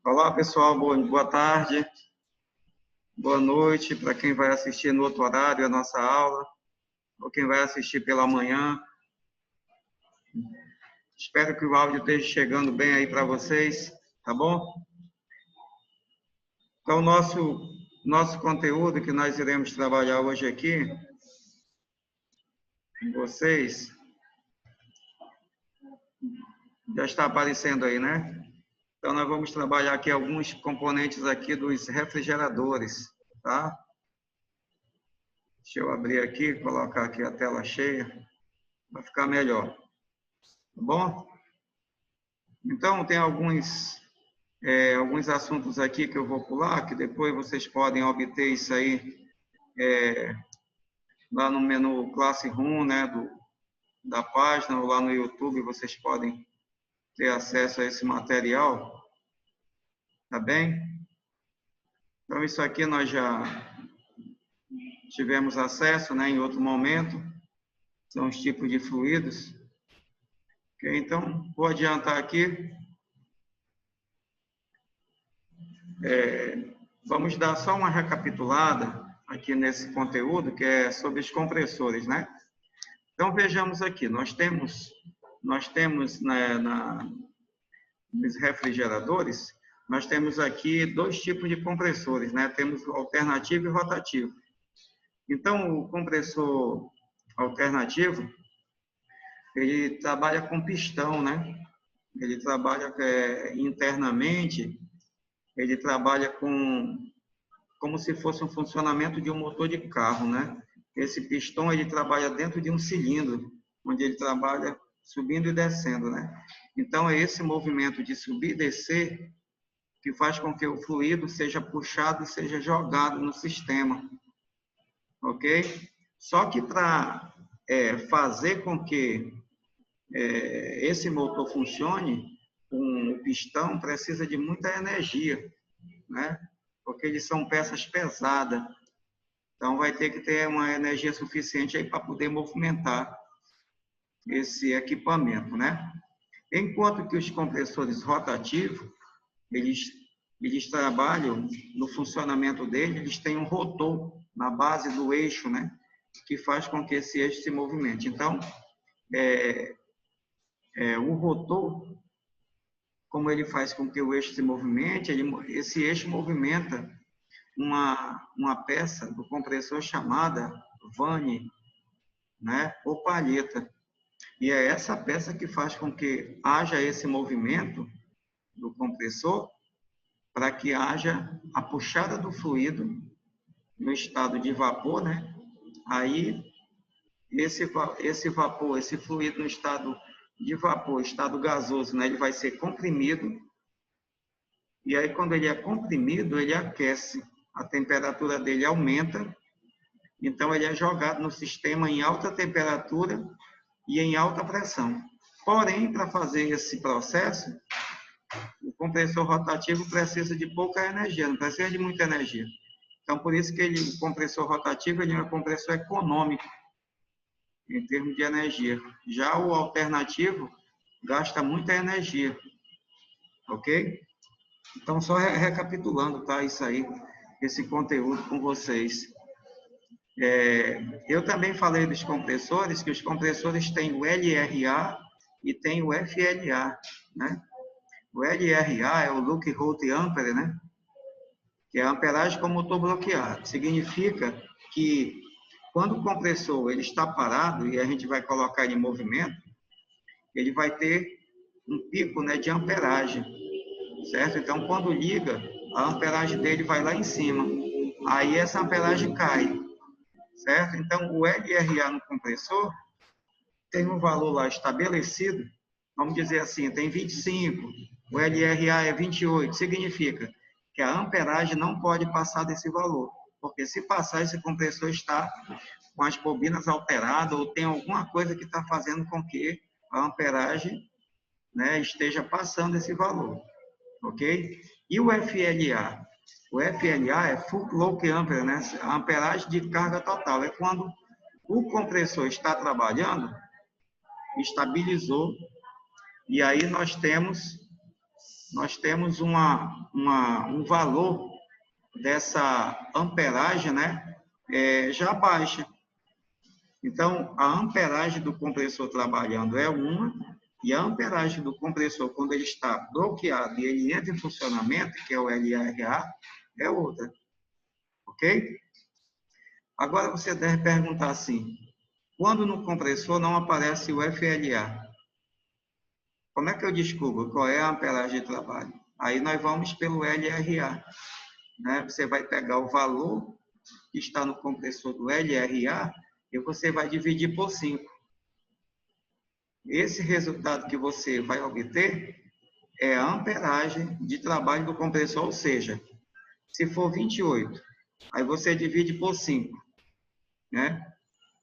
Olá, pessoal, boa tarde, boa noite para quem vai assistir no outro horário a nossa aula, ou quem vai assistir pela manhã. Espero que o áudio esteja chegando bem aí para vocês, tá bom? Então, nosso conteúdo que nós iremos trabalhar hoje aqui, com vocês, já está aparecendo aí, né? Então, nós vamos trabalhar aqui alguns componentes aqui dos refrigeradores, tá? Deixa eu abrir aqui, colocar aqui a tela cheia, para ficar melhor, tá bom? Então, tem alguns assuntos aqui que eu vou pular, que depois vocês podem obter isso aí lá no menu Classroom, né, da página, ou lá no YouTube, vocês podem ter acesso a esse material, tá bem? Então, isso aqui nós já tivemos acesso, né, em outro momento, são os tipos de fluidos. Okay? Então, vou adiantar aqui. Vamos dar só uma recapitulada aqui nesse conteúdo, que é sobre os compressores, né? Então, vejamos aqui, nós temos nos refrigeradores, nós temos aqui dois tipos de compressores, né? Temos o alternativo e o rotativo. Então, o compressor alternativo, ele trabalha com pistão, né? Ele trabalha internamente, ele trabalha como se fosse um funcionamento de um motor de carro, né? Esse pistão, ele trabalha dentro de um cilindro, onde ele trabalha subindo e descendo, né? Então, é esse movimento de subir e descer que faz com que o fluido seja puxado e seja jogado no sistema, ok? Só que para fazer com que esse motor funcione, o pistão precisa de muita energia, né? Porque eles são peças pesadas. Então, vai ter que ter uma energia suficiente aí para poder movimentar esse equipamento, né? Enquanto que os compressores rotativos, eles trabalham no funcionamento deles, eles têm um rotor na base do eixo, né? Que faz com que esse eixo se movimente. Então, o rotor, como ele faz com que o eixo se movimente, esse eixo movimenta uma peça do compressor chamada vane, né, ou palheta. E é essa peça que faz com que haja esse movimento do compressor para que haja a puxada do fluido no estado de vapor, né? Aí, esse vapor, esse fluido no estado de vapor, estado gasoso, né, ele vai ser comprimido. E aí, quando ele é comprimido, ele aquece. A temperatura dele aumenta, então ele é jogado no sistema em alta temperatura e em alta pressão. Porém, para fazer esse processo, o compressor rotativo precisa de pouca energia, não precisa de muita energia. Então, por isso que o compressor rotativo ele é um compressor econômico, em termos de energia. Já o alternativo gasta muita energia, ok? Então, só recapitulando, tá? Isso aí, esse conteúdo com vocês. Eu também falei dos compressores, que os compressores têm o LRA e tem o FLA, né? O LRA é o Look Route Ampere, né? Que é a amperagem com motor bloqueado. Significa que quando o compressor ele está parado e a gente vai colocar ele em movimento, ele vai ter um pico, né, de amperagem, certo? Então, quando liga, a amperagem dele vai lá em cima. Aí essa amperagem cai, certo? Então, o LRA no compressor tem um valor lá estabelecido, vamos dizer assim, tem 25, o LRA é 28, significa que a amperagem não pode passar desse valor, porque se passar, esse compressor está com as bobinas alteradas ou tem alguma coisa que está fazendo com que a amperagem, né, esteja passando esse valor, ok? E o FLA? O FLA é Full Load Ampere, né? A amperagem de carga total. É quando o compressor está trabalhando, estabilizou, e aí nós temos nós temos um valor dessa amperagem, né, já baixa. Então, a amperagem do compressor trabalhando é uma, e a amperagem do compressor, quando ele está bloqueado e ele entra em funcionamento, que é o LRA, é outra. Ok? Agora você deve perguntar assim, quando no compressor não aparece o FLA? Como é que eu descubro qual é a amperagem de trabalho? Aí nós vamos pelo LRA. Né? Você vai pegar o valor que está no compressor do LRA e você vai dividir por 5. Esse resultado que você vai obter é a amperagem de trabalho do compressor, ou seja, se for 28, aí você divide por 5, né?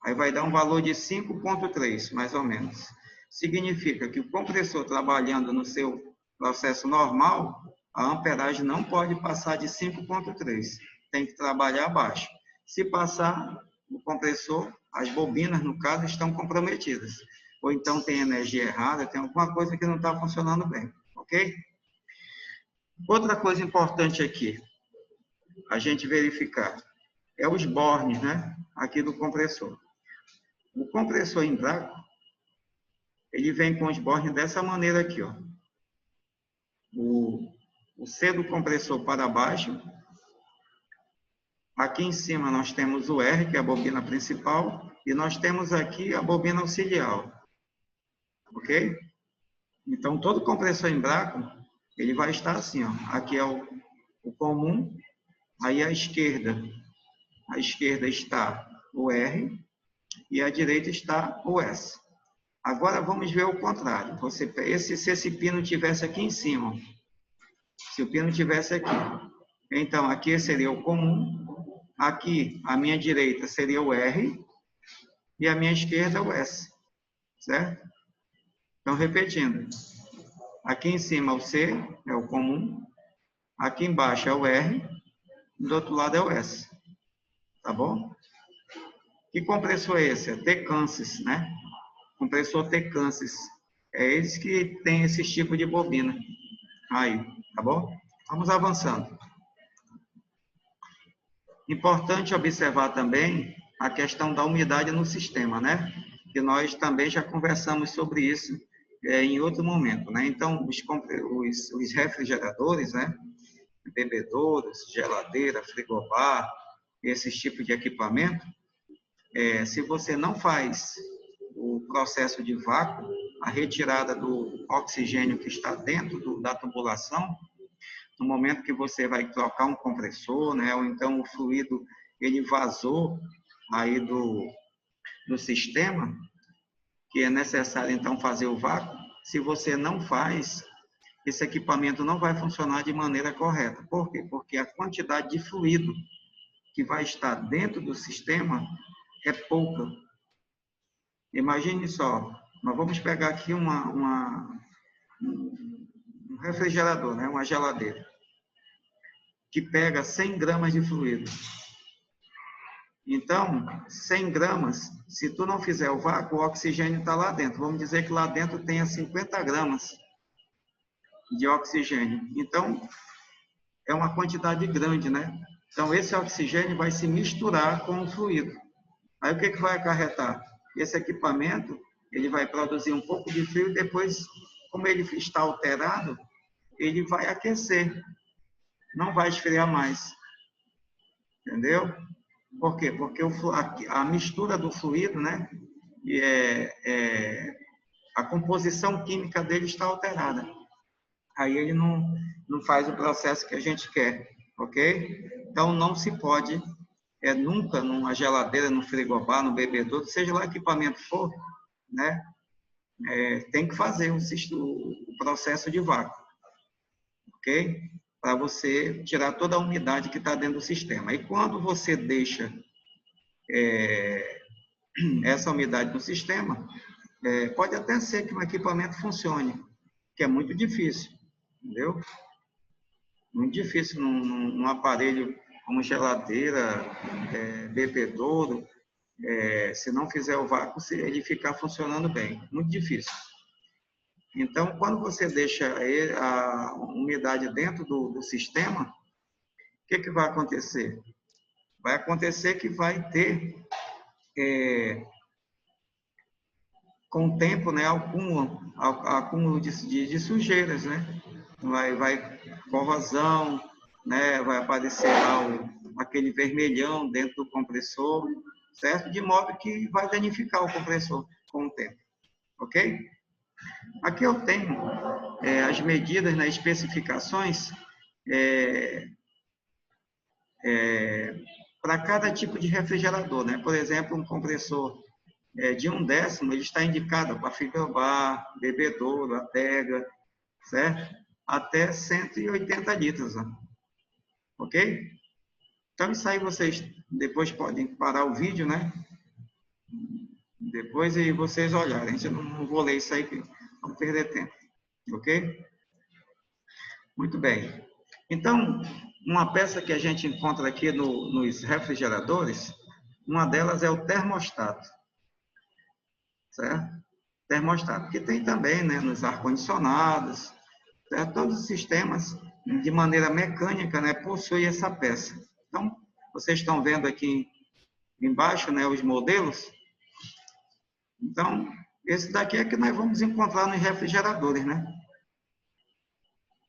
Aí vai dar um valor de 5,3, mais ou menos. Significa que o compressor trabalhando no seu processo normal, a amperagem não pode passar de 5,3. Tem que trabalhar abaixo. Se passar, o compressor, as bobinas, no caso, estão comprometidas. Ou então tem energia errada, tem alguma coisa que não está funcionando bem. Ok? Outra coisa importante aqui, a gente verificar, é os bornes, né? Aqui do compressor. O compressor em Draco, ele vem com os bornes dessa maneira aqui, ó. O C do compressor para baixo. Aqui em cima nós temos o R, que é a bobina principal, e nós temos aqui a bobina auxiliar. Ok? Então, todo compressor em Draco, ele vai estar assim, ó. Aqui é o comum, aí à esquerda está o R, e à direita está o S. Agora vamos ver o contrário. Se esse pino tivesse aqui em cima, se o pino tivesse aqui, então aqui seria o comum, aqui à minha direita seria o R e à minha esquerda o S, certo? Então repetindo, aqui em cima o C é o comum, aqui embaixo é o R, do outro lado é o S, tá bom? Que compressor é esse? É T-Kansas, né? Compressor T-Kansas. É esse que tem esse tipo de bobina. Aí, tá bom? Vamos avançando. Importante observar também a questão da umidade no sistema, né? Que nós também já conversamos sobre isso em outro momento, né? Então, os refrigeradores, né? Bebedouros, geladeira, frigobar, esses tipos de equipamento, se você não faz o processo de vácuo, a retirada do oxigênio que está dentro da tubulação, no momento que você vai trocar um compressor, né, ou então o fluido ele vazou aí do sistema, que é necessário então fazer o vácuo, se você não faz, esse equipamento não vai funcionar de maneira correta. Por quê? Porque a quantidade de fluido que vai estar dentro do sistema é pouca. Imagine só, nós vamos pegar aqui um refrigerador, né, uma geladeira, que pega 100 gramas de fluido. Então, 100 gramas, se tu não fizer o vácuo, o oxigênio está lá dentro. Vamos dizer que lá dentro tenha 50 gramas de oxigênio. Então, é uma quantidade grande, né? Então, esse oxigênio vai se misturar com o fluido. Aí, o que vai acarretar? Esse equipamento, ele vai produzir um pouco de frio e depois, como ele está alterado, ele vai aquecer. Não vai esfriar mais. Entendeu? Por quê? Porque a mistura do fluido, né? A composição química dele está alterada. Aí ele não faz o processo que a gente quer, ok? Então, não se pode, nunca numa geladeira, no frigobar, no bebedouro, seja lá que equipamento for, né? Tem que fazer o processo de vácuo, ok? Para você tirar toda a umidade que está dentro do sistema. E quando você deixa essa umidade no sistema, pode até ser que um equipamento funcione, que é muito difícil, entendeu? Muito difícil num aparelho como geladeira, bebedouro, se não fizer o vácuo, ele ficar funcionando bem. Muito difícil. Então, quando você deixa a umidade dentro do sistema, o que vai acontecer? Vai acontecer que vai ter, com o tempo, né, acúmulo de sujeiras, né? Vai corrosão, né? Vai aparecer lá aquele vermelhão dentro do compressor, certo? De modo que vai danificar o compressor com o tempo, ok? Aqui eu tenho as medidas, nas especificações, para cada tipo de refrigerador, né? Por exemplo, um compressor de 1/10, ele está indicado para frigobar, bebedouro, adega, certo? Até 180 litros, ó. Ok? Então, isso aí vocês depois podem parar o vídeo, né? Depois e vocês olharem. Eu não vou ler isso aí, não perder tempo. Ok? Muito bem. Então, uma peça que a gente encontra aqui nos refrigeradores, uma delas é o termostato. Certo? Termostato, que tem também, né, nos ar-condicionados, certo? Todos os sistemas, de maneira mecânica, né, possuem essa peça. Então, vocês estão vendo aqui embaixo, né, os modelos. Então, esse daqui é que nós vamos encontrar nos refrigeradores, né?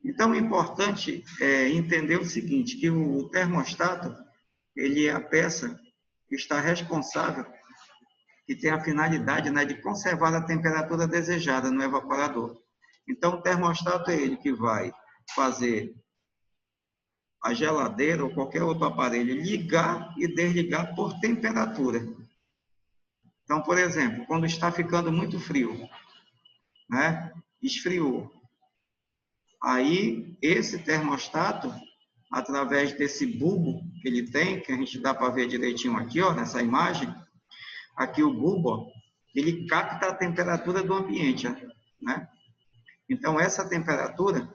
Então, é importante entender o seguinte, que o termostato, ele é a peça que está responsável, que tem a finalidade, né, de conservar a temperatura desejada no evaporador. Então, o termostato é ele que vai fazer a geladeira ou qualquer outro aparelho ligar e desligar por temperatura. Então, por exemplo, quando está ficando muito frio, né, esfriou, aí esse termostato, através desse bulbo que ele tem, que a gente dá para ver direitinho aqui, ó, nessa imagem, aqui o bulbo, ó, ele capta a temperatura do ambiente, né? Então, essa temperatura,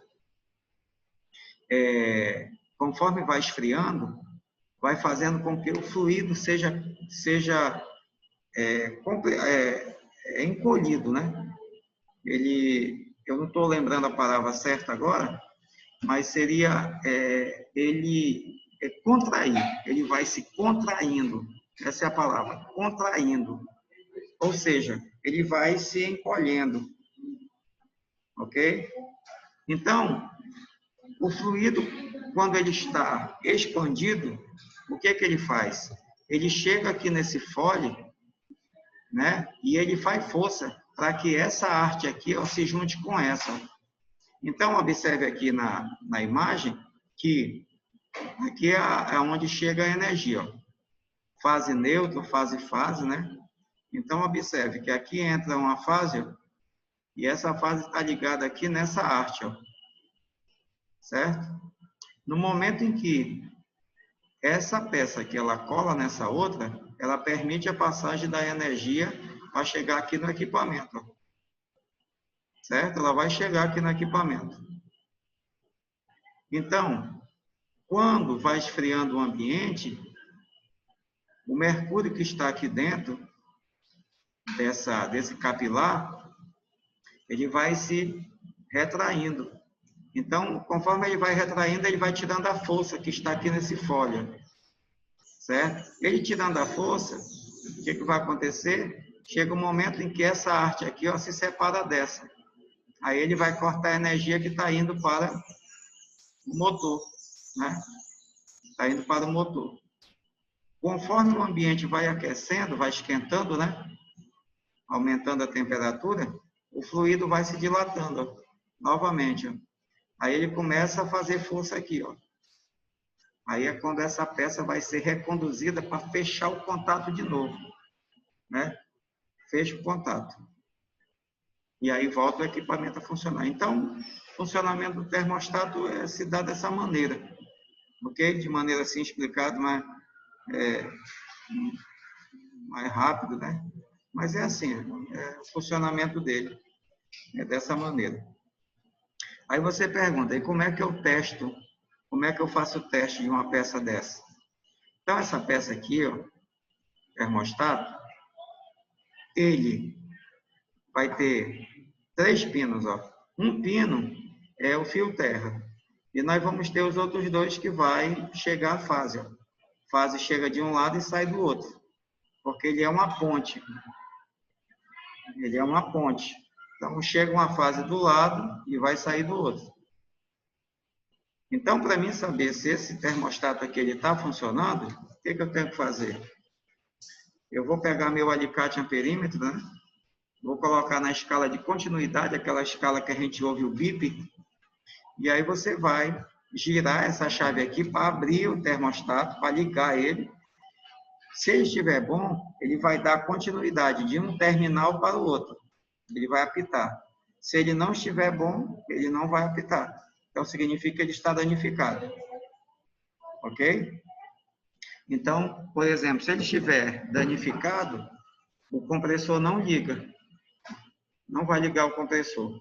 conforme vai esfriando, vai fazendo com que o fluido seja encolhido, né? Eu não estou lembrando a palavra certa agora, mas seria ele contrair, ele vai se contraindo, essa é a palavra, contraindo, ou seja, ele vai se encolhendo, ok? Então, o fluido, quando ele está expandido, o que ele faz? Ele chega aqui nesse fole, né? E ele faz força para que essa arte aqui, ó, se junte com essa. Então, observe aqui na imagem que aqui é onde chega a energia, ó. Fase neutra, fase, né? Então, observe que aqui entra uma fase, ó, e essa fase está ligada aqui nessa arte, ó. Certo? No momento em que essa peça aqui, ela cola nessa outra, ela permite a passagem da energia para chegar aqui no equipamento, ó. Certo? Ela vai chegar aqui no equipamento. Então, quando vai esfriando o ambiente, o mercúrio que está aqui dentro desse capilar, ele vai se retraindo. Então, conforme ele vai retraindo, ele vai tirando a força que está aqui nesse fólio, certo? Ele tirando a força, o que vai acontecer? Chega um momento em que essa arte aqui, ó, se separa dessa. Aí ele vai cortar a energia que está indo para o motor, né? Está indo para o motor. Conforme o ambiente vai aquecendo, vai esquentando, né? Aumentando a temperatura, o fluido vai se dilatando, ó, novamente, ó. Aí ele começa a fazer força aqui, ó. Aí é quando essa peça vai ser reconduzida para fechar o contato de novo, né? Fecha o contato. E aí volta o equipamento a funcionar. Então, o funcionamento do termostato se dá dessa maneira, ok? De maneira assim explicada, mais rápido, né? Mas é assim, o funcionamento dele é dessa maneira. Aí você pergunta, e como é que eu testo? Como é que eu faço o teste de uma peça dessa? Então, essa peça aqui, ó, termostato, ele vai ter 3 pinos, ó. Um pino é o fio terra. E nós vamos ter os outros 2 que vai chegar à fase, ó. A fase chega de um lado e sai do outro, porque ele é uma ponte. Ele é uma ponte. Então, chega uma fase do lado e vai sair do outro. Então, para mim saber se esse termostato aqui está funcionando, o que eu tenho que fazer? Eu vou pegar meu alicate amperímetro, né? Vou colocar na escala de continuidade, aquela escala que a gente ouve o bip, e aí você vai girar essa chave aqui para abrir o termostato, para ligar ele. Se ele estiver bom, ele vai dar continuidade de um terminal para o outro. Ele vai apitar. Se ele não estiver bom, ele não vai apitar. Então, significa que ele está danificado. Ok? Então, por exemplo, se ele estiver danificado, o compressor não liga. Não vai ligar o compressor.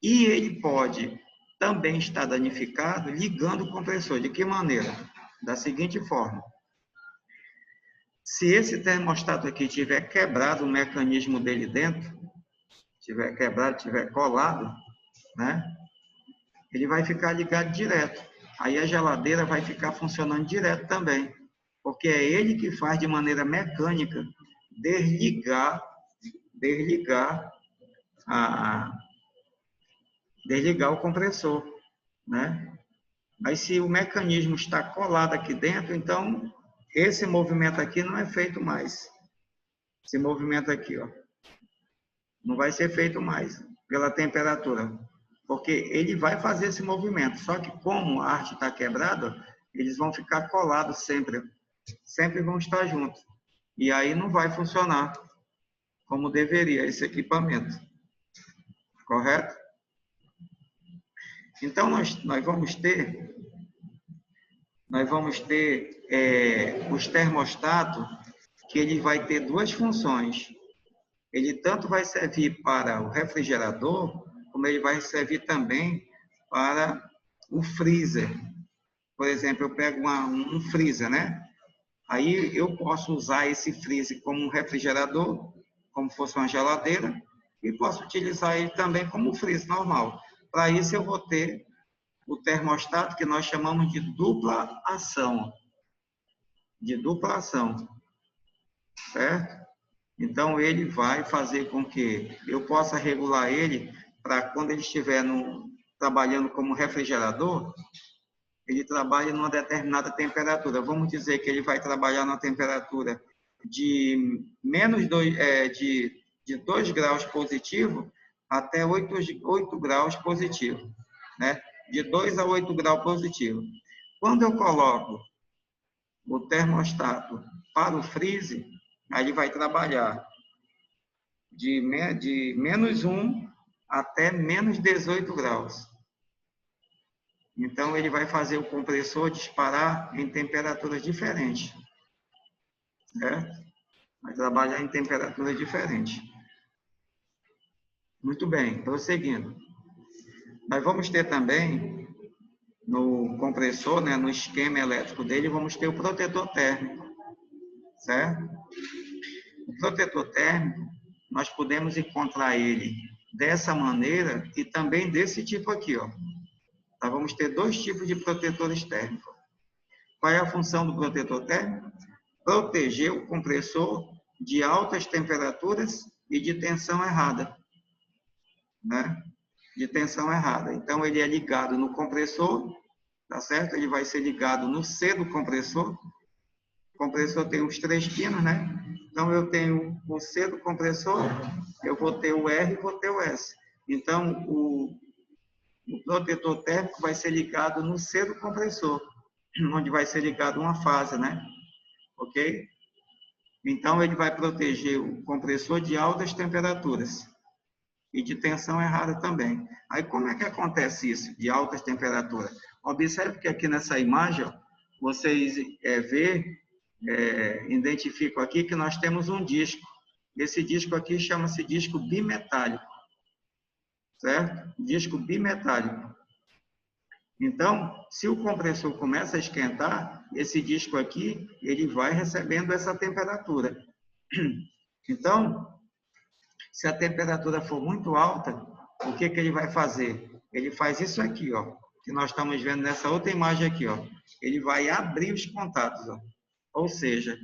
E ele pode também estar danificado ligando o compressor. De que maneira? Da seguinte forma. Se esse termostato aqui tiver quebrado o mecanismo dele dentro, tiver quebrado, tiver colado, né? Ele vai ficar ligado direto. Aí a geladeira vai ficar funcionando direto também, porque é ele que faz de maneira mecânica desligar o compressor, né? Mas se o mecanismo está colado aqui dentro, então esse movimento aqui não é feito mais. Esse movimento aqui, ó, não vai ser feito mais pela temperatura, porque ele vai fazer esse movimento. Só que como a arte está quebrada, eles vão ficar colados sempre, sempre vão estar juntos. E aí não vai funcionar como deveria esse equipamento. Correto? Então nós vamos ter os termostatos que ele vai ter 2 funções. Ele tanto vai servir para o refrigerador, como ele vai servir também para o freezer. Por exemplo, eu pego um freezer, né? Aí eu posso usar esse freezer como um refrigerador, como fosse uma geladeira, e posso utilizar ele também como um freezer normal. Para isso eu vou ter o termostato que nós chamamos de dupla ação. De dupla ação. Certo? Então, ele vai fazer com que eu possa regular ele para quando ele estiver trabalhando como refrigerador, ele trabalhe numa determinada temperatura. Vamos dizer que ele vai trabalhar na temperatura de menos 2, de 2 graus positivo até 8 graus positivo, né? De 2 a 8 graus positivo. Quando eu coloco o termostato para o freezer, aí ele vai trabalhar de menos 1 até menos 18 graus. Então, ele vai fazer o compressor disparar em temperaturas diferentes. Certo? Vai trabalhar em temperaturas diferentes. Muito bem, prosseguindo. Nós vamos ter também, no compressor, né, no esquema elétrico dele, vamos ter o protetor térmico. Certo? O protetor térmico, nós podemos encontrar ele dessa maneira e também desse tipo aqui, ó. Nós vamos ter 2 tipos de protetores térmicos. Qual é a função do protetor térmico? Proteger o compressor de altas temperaturas e de tensão errada, né? De tensão errada. Então, ele é ligado no compressor, tá certo? Ele vai ser ligado no C do compressor. O compressor tem os 3 pinos, né? Então, eu tenho o C do compressor, eu vou ter o R e vou ter o S. Então, o protetor térmico vai ser ligado no C do compressor, onde vai ser ligado uma fase, né? Ok? Então, ele vai proteger o compressor de altas temperaturas e de tensão errada também. Aí, como é que acontece isso, de altas temperaturas? Observe que aqui nessa imagem, ó, vocês identificam aqui que nós temos um disco. Esse disco aqui chama-se disco bimetálico. Certo? Disco bimetálico. Então, se o compressor começa a esquentar, esse disco aqui, ele vai recebendo essa temperatura. Então, se a temperatura for muito alta, o que que ele vai fazer? Ele faz isso aqui, ó, que nós estamos vendo nessa outra imagem aqui, ó. Ele vai abrir os contatos, ó. Ou seja,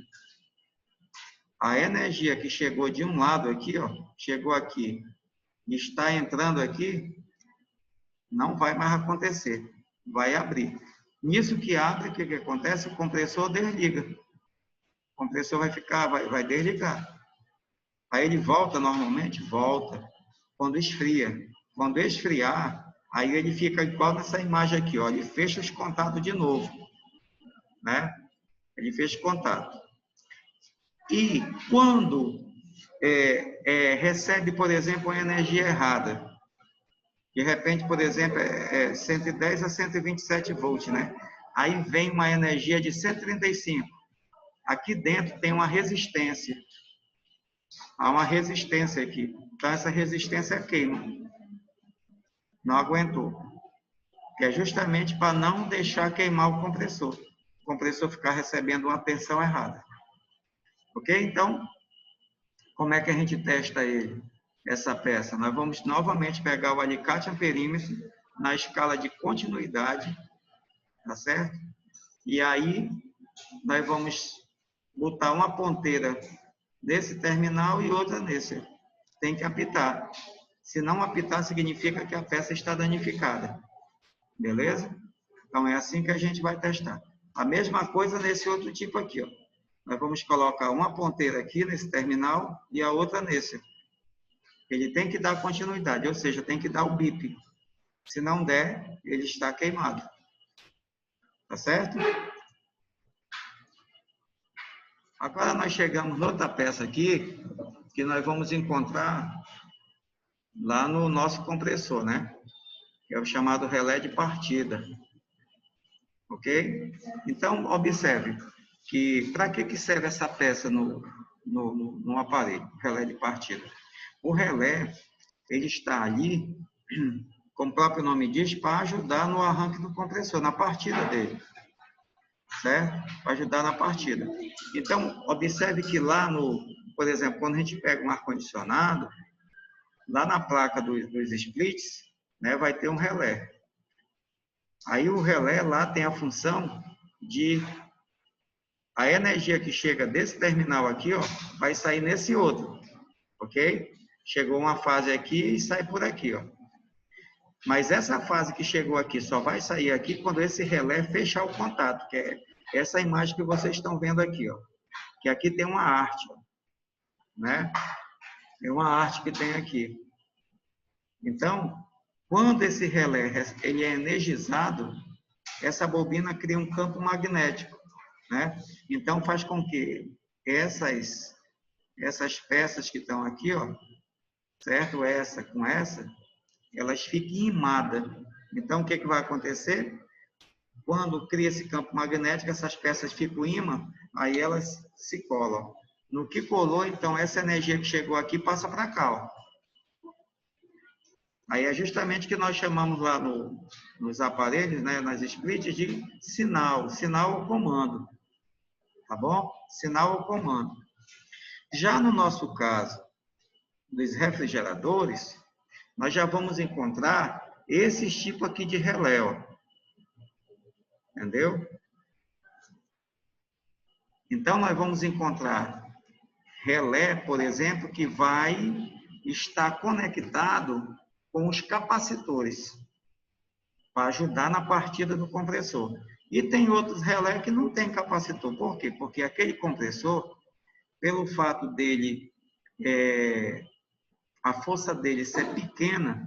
a energia que chegou de um lado aqui, ó, chegou aqui, e está entrando aqui, não vai mais acontecer. Vai abrir. Nisso que abre, o que que acontece? O compressor desliga. O compressor vai desligar. Aí ele volta normalmente? Volta. Quando esfria. Quando esfriar, aí ele fica igual nessa imagem aqui, ó. Ele fecha os contatos de novo, né? Ele fecha o contato. E quando recebe, por exemplo, uma energia errada, de repente, por exemplo, 110 a 127 volts, né? Aí vem uma energia de 135. Aqui dentro tem uma resistência. Há uma resistência aqui. Então, essa resistência queima. Não aguentou. Que é justamente para não deixar queimar o compressor. O compressor ficar recebendo uma tensão errada. Ok? Então, como é que a gente testa ele? Essa peça? Nós vamos novamente pegar o alicate amperímetro na escala de continuidade, tá certo? E aí, nós vamos botar uma ponteira nesse terminal e outra nesse. Tem que apitar. Se não apitar, significa que a peça está danificada. Beleza? Então, é assim que a gente vai testar. A mesma coisa nesse outro tipo aqui, ó. Nós vamos colocar uma ponteira aqui nesse terminal e a outra nesse. Ele tem que dar continuidade, ou seja, tem que dar o bip. Se não der, ele está queimado. Tá certo? Agora nós chegamos noutra peça aqui, que nós vamos encontrar lá no nosso compressor, né? Que é o chamado relé de partida. Ok? Então, observe que para que serve essa peça no aparelho, relé de partida? O relé, ele está ali, como o próprio nome diz, para ajudar no arranque do compressor, na partida dele. Certo? Para ajudar na partida. Então, observe que lá por exemplo, quando a gente pega um ar-condicionado, lá na placa dos splits, né, vai ter um relé. Aí o relé lá tem a função de a energia que chega desse terminal aqui, ó, vai sair nesse outro, ok? Chegou uma fase aqui e sai por aqui, ó. Mas essa fase que chegou aqui só vai sair aqui quando esse relé fechar o contato, que é essa imagem que vocês estão vendo aqui, ó. Que aqui tem uma arte, ó, né? Tem uma arte que tem aqui. Então, quando esse relé ele é energizado, essa bobina cria um campo magnético, né? Então, faz com que essas peças que estão aqui, ó, certo? Essa com essa, elas fiquem imadas. Então, o que vai acontecer? Quando cria esse campo magnético, essas peças ficam imã, aí elas se colam. No que colou, então, essa energia que chegou aqui passa para cá, ó. Aí é justamente o que nós chamamos lá nos aparelhos, né, nas splits, de sinal ou comando. Tá bom? Sinal ou comando. Já no nosso caso, dos refrigeradores, nós já vamos encontrar esses tipos aqui de relé, ó. Entendeu? Então, nós vamos encontrar relé, por exemplo, que vai estar conectado com os capacitores, para ajudar na partida do compressor. E tem outros relé que não tem capacitor. Por quê? Porque aquele compressor, pelo fato dele, a força dele ser pequena,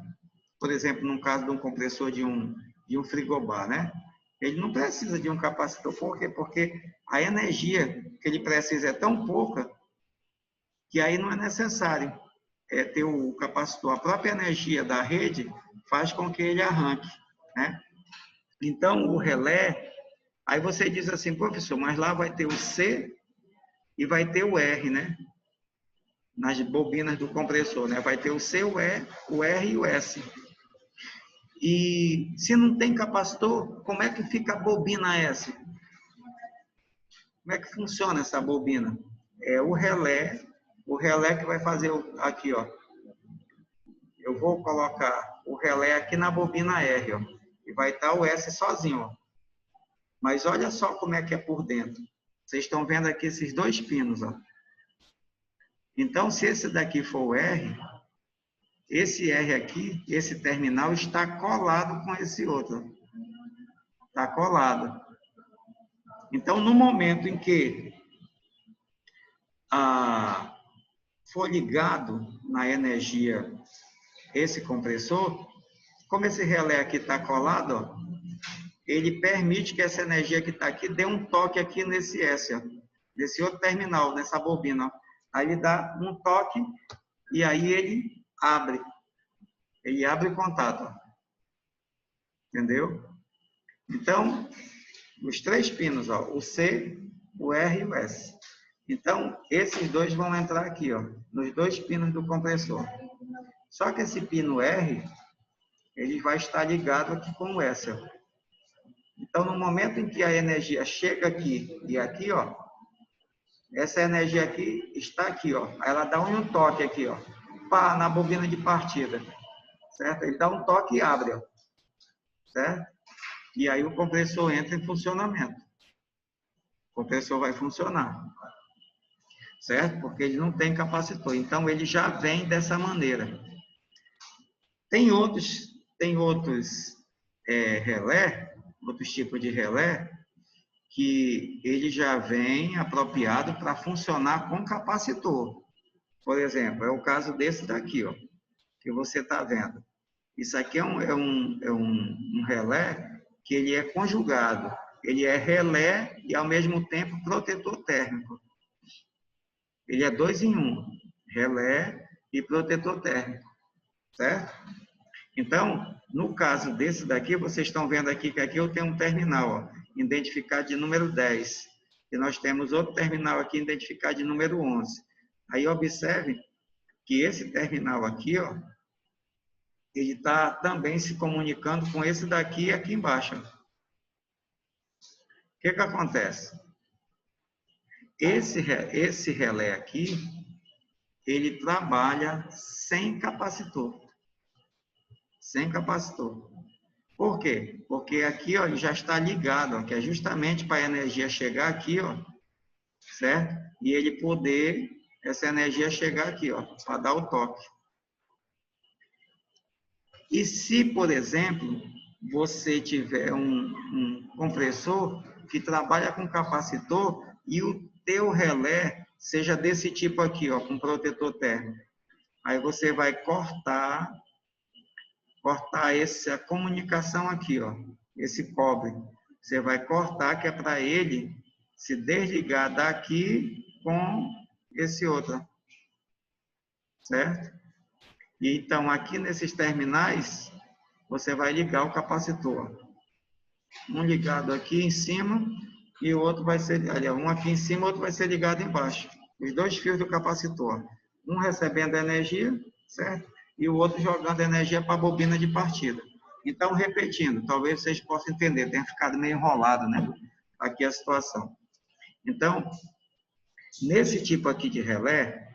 por exemplo, no caso de um compressor de um frigobar, né? Ele não precisa de um capacitor. Por quê? Porque a energia que ele precisa é tão pouca que aí não é necessário ter o capacitor. A própria energia da rede faz com que ele arranque, né? Então, o relé, aí você diz assim, professor, mas lá vai ter o C e vai ter o R, né? Nas bobinas do compressor, né? Vai ter o C, o R e o S. E se não tem capacitor, como é que fica a bobina S? Como é que funciona essa bobina? É o relé que vai fazer aqui, ó. eu vou colocar o relé aqui na bobina R, ó, e vai estar o S sozinho, ó. Mas olha só como é que é por dentro. Vocês estão vendo aqui esses dois pinos, ó. Então, se esse daqui for o R, esse R aqui, esse terminal, está colado com esse outro. Está colado. Então, no momento em que for ligado na energia esse compressor, como esse relé aqui está colado, ó, ele permite que essa energia que está aqui dê um toque aqui nesse S, ó, nesse outro terminal, nessa bobina. Ó. Aí ele dá um toque e aí ele abre. Ele abre o contato. Ó. Entendeu? Então, os três pinos, ó, o C, o R e o S. Então, esses dois vão entrar aqui, ó, nos dois pinos do compressor. Só que esse pino R, ele vai estar ligado aqui com o S. Ó. Então, no momento em que a energia chega aqui e aqui, ó, essa energia aqui está aqui, ó. Ela dá um toque aqui, ó, pá, na bobina de partida, certo? Ele dá um toque e abre, ó, certo? E aí o compressor entra em funcionamento. O compressor vai funcionar, certo? Porque ele não tem capacitor. Então, ele já vem dessa maneira. Tem outros relé, outros tipos de relé, que ele já vem apropriado para funcionar com capacitor. Por exemplo, é o caso desse daqui, ó, que você está vendo. Isso aqui é um relé que ele é conjugado. Ele é relé e, ao mesmo tempo, protetor térmico. Ele é 2 em 1, relé e protetor térmico, certo? Então, no caso desse daqui, vocês estão vendo aqui que aqui eu tenho um terminal, ó, identificado de número 10. E nós temos outro terminal aqui identificado de número 11. Aí, observe que esse terminal aqui, ó, ele está também se comunicando com esse daqui aqui embaixo. O que acontece? Esse relé aqui, ele trabalha sem capacitor. Sem capacitor. Por quê? Porque aqui, ó, ele já está ligado, ó, que é justamente para a energia chegar aqui, ó, certo? E ele poder, essa energia chegar aqui, ó, para dar o toque. E se, por exemplo, você tiver um compressor que trabalha com capacitor e o teu relé seja desse tipo aqui, ó, com protetor térmico, aí você vai cortar essa comunicação aqui, ó, esse cobre. Você vai cortar, que é para ele se desligar daqui com esse outro, certo? E então, aqui nesses terminais, você vai ligar o capacitor. Um ligado aqui em cima e o outro vai ser, aliás, um aqui em cima, outro vai ser ligado embaixo. Os dois fios do capacitor. Um recebendo energia, certo? E o outro jogando energia para a bobina de partida. Então, repetindo, talvez vocês possam entender, tenha ficado meio enrolado, né? Aqui a situação. Então, nesse tipo aqui de relé,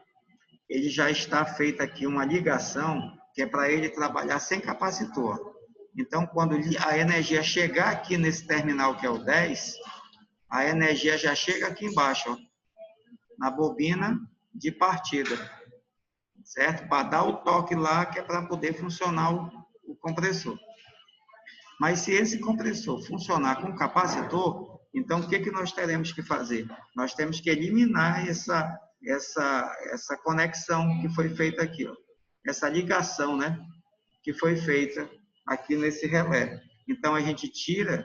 ele já está feita aqui uma ligação que é para ele trabalhar sem capacitor. Então, quando a energia chegar aqui nesse terminal que é o 10, a energia já chega aqui embaixo, ó, na bobina de partida, certo? Para dar o toque lá, que é para poder funcionar o compressor. Mas se esse compressor funcionar com capacitor, então o que nós teremos que fazer? Nós temos que eliminar essa conexão que foi feita aqui, ó. Essa ligação, né, que foi feita aqui nesse relé. Então, a gente tira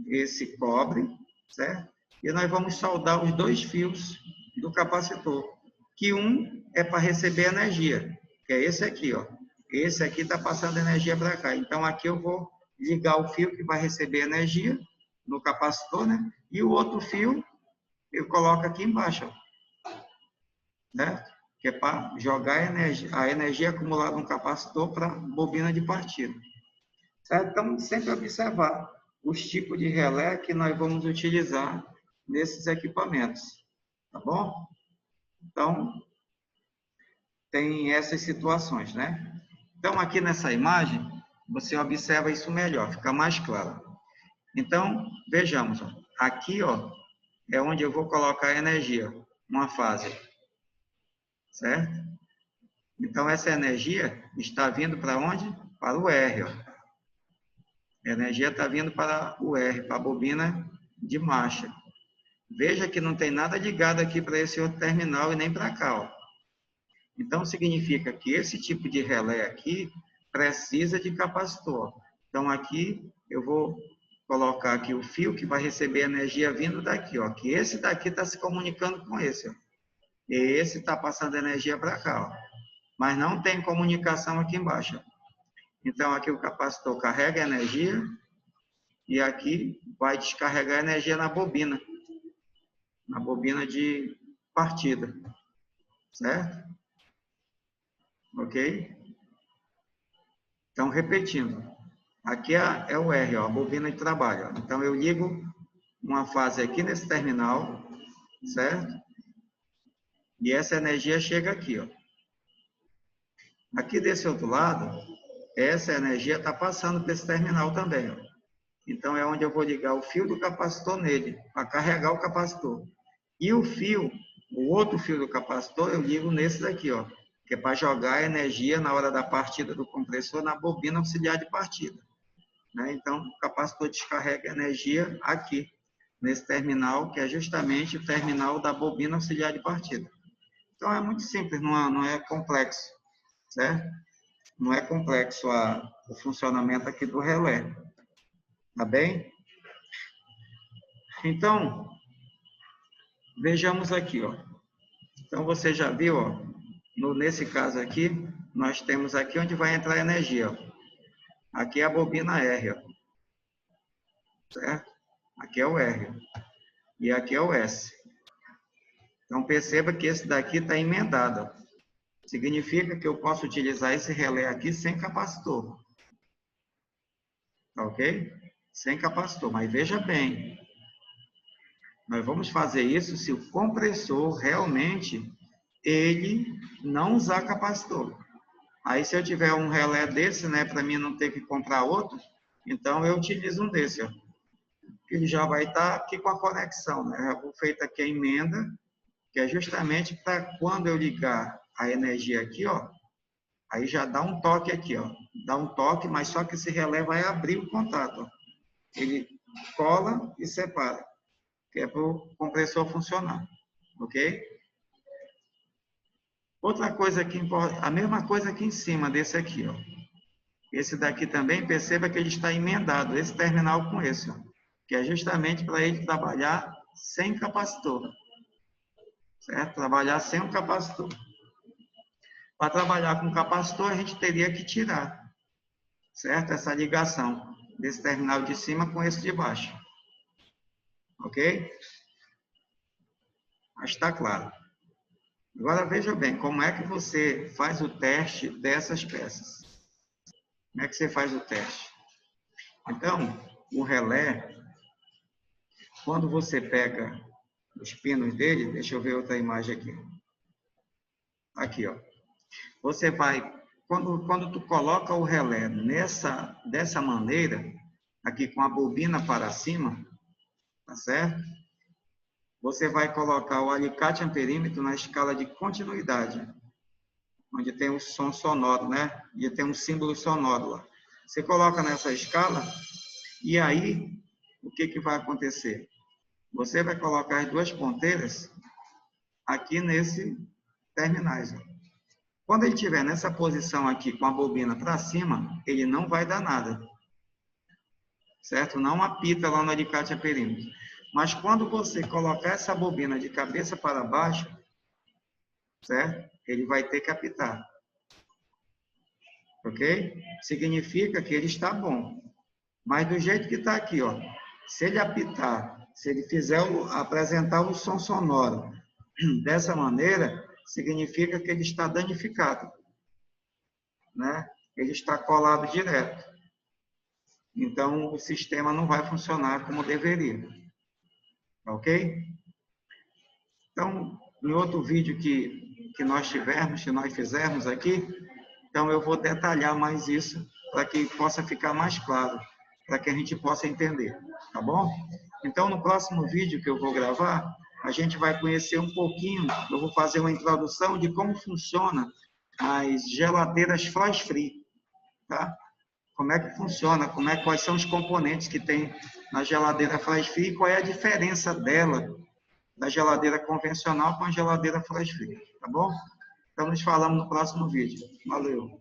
esse cobre, certo? E nós vamos soldar os dois fios do capacitor, que um é para receber energia, que é esse aqui, ó. Esse aqui está passando energia para cá. Então, aqui eu vou ligar o fio que vai receber energia no capacitor, né? E o outro fio eu coloco aqui embaixo, ó, certo? Que é para jogar a energia acumulada no capacitor para a bobina de partida. Certo? Então, sempre observar os tipos de relé que nós vamos utilizar nesses equipamentos, tá bom? Então, tem essas situações, né? Então, aqui nessa imagem, você observa isso melhor, fica mais claro. Então, vejamos. Ó. Aqui, ó, é onde eu vou colocar a energia, uma fase. Certo? Então, essa energia está vindo para onde? Para o R. Ó. A energia está vindo para o R, para a bobina de marcha. Veja que não tem nada ligado aqui para esse outro terminal e nem para cá. Ó. Então, significa que esse tipo de relé aqui precisa de capacitor. Então, aqui eu vou colocar aqui o fio que vai receber energia vindo daqui. Ó, que esse daqui está se comunicando com esse. Ó. E esse está passando energia para cá. Ó. Mas não tem comunicação aqui embaixo. Então, aqui o capacitor carrega a energia e aqui vai descarregar a energia na bobina de partida, certo? Ok? Então, repetindo, aqui é o R, ó, a bobina de trabalho. Ó. Então, eu ligo uma fase aqui nesse terminal, certo? E essa energia chega aqui, ó. Aqui desse outro lado, essa energia está passando para esse terminal também, ó. Então, é onde eu vou ligar o fio do capacitor nele, para carregar o capacitor. E o fio, o outro fio do capacitor, eu ligo nesse daqui, ó, que é para jogar a energia na hora da partida do compressor na bobina auxiliar de partida. Né? Então, o capacitor descarrega a energia aqui, nesse terminal, que é justamente o terminal da bobina auxiliar de partida. Então, é muito simples, não é complexo, certo? Não é complexo o funcionamento aqui do relé. Tá bem? Então, vejamos aqui, ó. Então, você já viu, ó, nesse caso aqui, nós temos aqui onde vai entrar a energia, ó. Aqui é a bobina R, ó. Certo? Aqui é o R. E aqui é o S. Então, perceba que esse daqui está emendado, ó. Significa que eu posso utilizar esse relé aqui sem capacitor. Tá ok? Sem capacitor. Mas veja bem, nós vamos fazer isso se o compressor realmente ele não usar capacitor. Aí, se eu tiver um relé desse, né, para mim não ter que comprar outro, então eu utilizo um desse, ó. Ele já vai estar aqui com a conexão, né? Eu vou feita aqui a emenda, que é justamente para quando eu ligar a energia aqui, ó, aí já dá um toque aqui, ó. Dá um toque, mas só que esse relé vai abrir o contato, ó. Ele cola e separa, que é para o compressor funcionar, ok? Outra coisa que importa, a mesma coisa aqui em cima desse aqui, ó. Esse daqui também, perceba que ele está emendado, esse terminal com esse, ó, que é justamente para ele trabalhar sem capacitor, certo? Trabalhar sem um capacitor. Para trabalhar com capacitor, a gente teria que tirar, certo? Essa ligação desse terminal de cima com esse de baixo. Ok? Mas está claro. Agora veja bem, como é que você faz o teste dessas peças? Como é que você faz o teste? Então, o relé, quando você pega os pinos dele, deixa eu ver outra imagem aqui. Aqui, ó. Você vai, quando tu coloca o relé dessa maneira, aqui com a bobina para cima, tá certo? Você vai colocar o alicate amperímetro na escala de continuidade, onde tem o som sonoro, né? E tem um símbolo sonoro lá. Você coloca nessa escala e aí, o que vai acontecer? Você vai colocar as duas ponteiras aqui nesse terminais. Ó. Quando ele estiver nessa posição aqui com a bobina para cima, ele não vai dar nada. Certo? Não apita lá no alicate a perímetro. Mas quando você colocar essa bobina de cabeça para baixo, certo? Ele vai ter que apitar. Ok? Significa que ele está bom. Mas do jeito que está aqui, ó, se ele apitar, se ele apresentar o som sonoro dessa maneira, significa que ele está danificado. Né? Ele está colado direto. Então, o sistema não vai funcionar como deveria. Ok? Então, em outro vídeo que nós fizermos aqui, Então, eu vou detalhar mais isso para que possa ficar mais claro, para que a gente possa entender, tá bom? Então, no próximo vídeo que eu vou gravar, a gente vai conhecer um pouquinho, eu vou fazer uma introdução de como funciona as geladeiras frost free, tá? Como é que funciona, quais são os componentes que tem na geladeira frost free e qual é a diferença dela da geladeira convencional com a geladeira frost free, tá bom? Então, nos falamos no próximo vídeo. Valeu!